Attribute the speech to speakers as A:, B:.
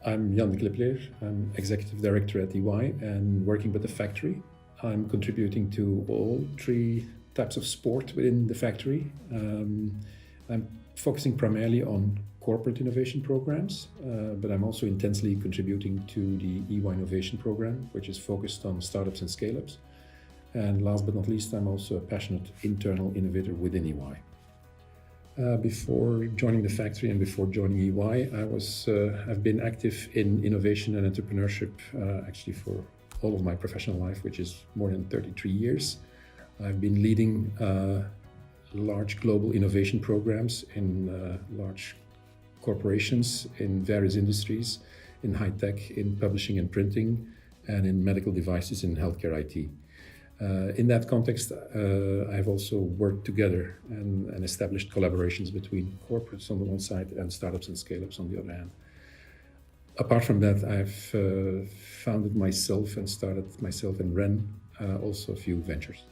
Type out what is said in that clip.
A: I'm Jan Clippeleer. I'm Executive Director at EY and working with the factory. I'm contributing to all three types of sport within the factory. I'm focusing primarily on corporate innovation programs, but I'm also intensely contributing to the EY Innovation Program, which is focused on startups and scale-ups. And last but not least, I'm also a passionate internal innovator within EY. Before joining the factory and before joining EY, I've been active in innovation and entrepreneurship actually for all of my professional life, which is more than 33 years. I've been leading large global innovation programs in large corporations in various industries, in high tech, in publishing and printing, and in medical devices and healthcare IT. In that context, I've also worked together and established collaborations between corporates on the one side and startups and scale-ups on the other hand. Apart from that, I've founded myself and started myself and ran also a few ventures.